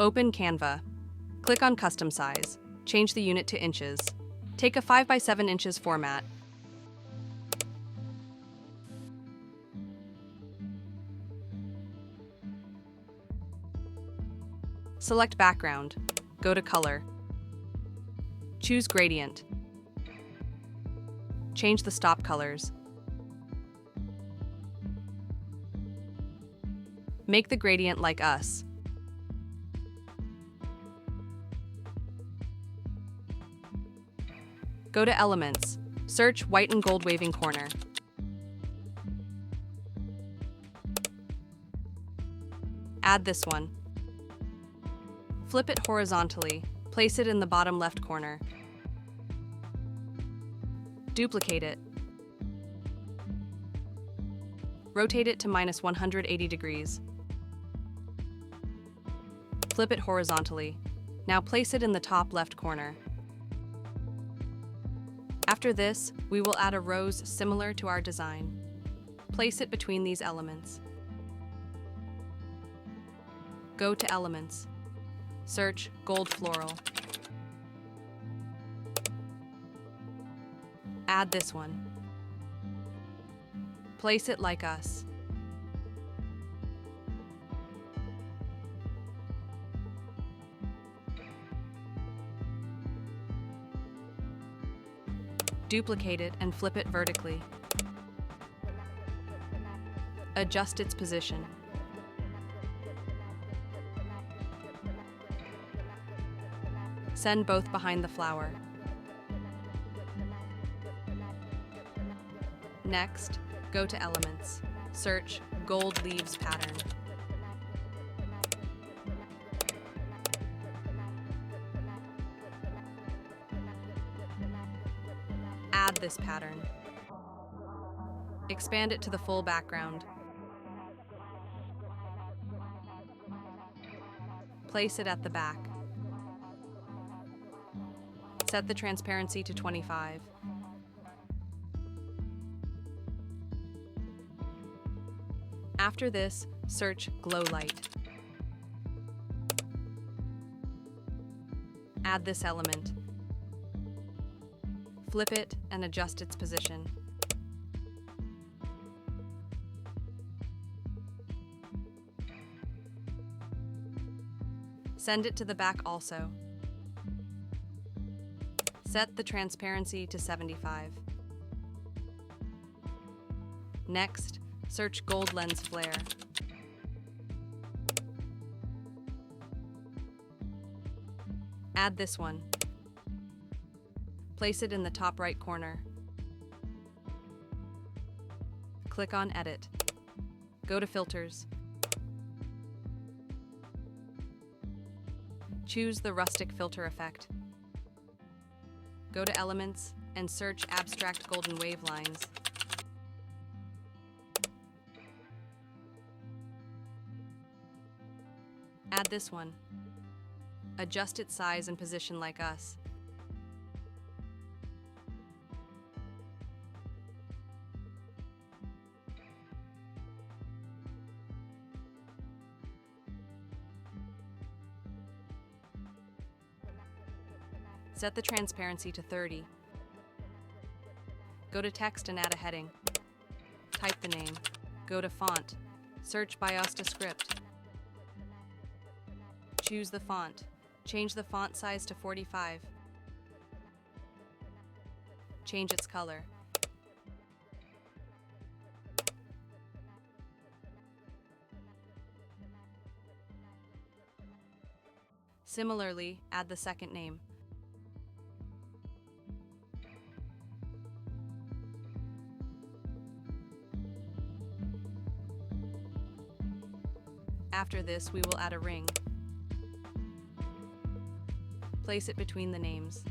Open Canva. Click on Custom Size. Change the unit to inches. Take a 5 by 7 inches format. Select Background. Go to Color. Choose Gradient. Change the stop colors. Make the gradient like us. Go to Elements. Search White and Gold Waving Corner. Add this one. Flip it horizontally. Place it in the bottom left corner. Duplicate it. Rotate it to -180 degrees. Flip it horizontally. Now place it in the top left corner. After this, we will add a rose similar to our design. Place it between these elements. Go to Elements. Search Gold Floral. Add this one. Place it like us. Duplicate it and flip it vertically. Adjust its position. Send both behind the flower. Next, go to Elements. Search Gold Leaves pattern. Add this pattern. Expand it to the full background. Place it at the back. Set the transparency to 25. After this, search Glow Light. Add this element. Flip it and adjust its position. Send it to the back also. Set the transparency to 75. Next, search Gold Lens Flare. Add this one. Place it in the top right corner. Click on Edit. Go to Filters. Choose the Rustic Filter effect. Go to Elements and search Abstract Golden Wave Lines. Add this one. Adjust its size and position like us. Set the transparency to 30. Go to Text and add a heading. Type the name. Go to Font. Search Biosta Script. Choose the font. Change the font size to 45. Change its color. Similarly, add the second name. After this, we will add a ring. Place it between the names.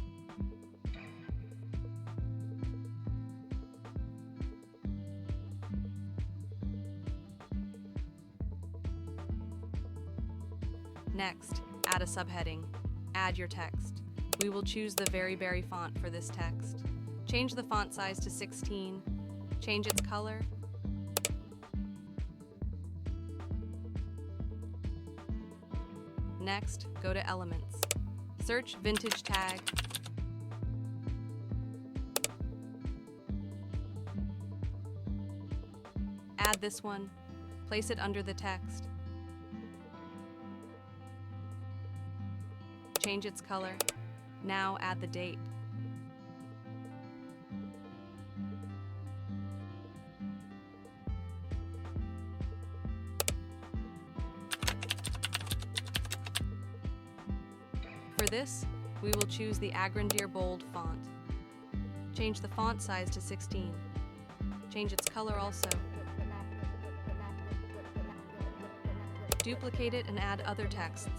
Next, add a subheading. Add your text. We will choose the Very Berry font for this text. Change the font size to 16. Change its color. Next, go to Elements. Search Vintage Tag. Add this one. Place it under the text. Change its color. Now add the date. For this, we will choose the Agrandir Bold font. Change the font size to 16. Change its color also. Duplicate it and add other texts.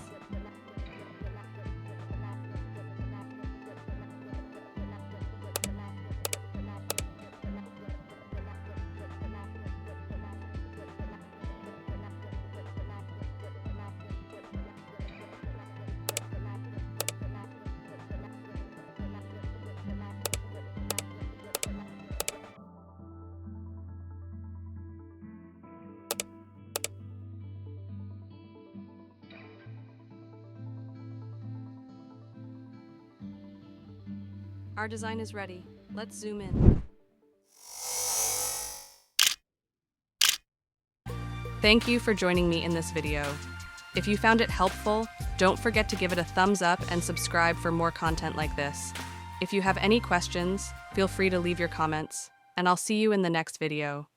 Our design is ready. Let's zoom in. Thank you for joining me in this video. If you found it helpful, don't forget to give it a thumbs up and subscribe for more content like this. If you have any questions, feel free to leave your comments, and I'll see you in the next video.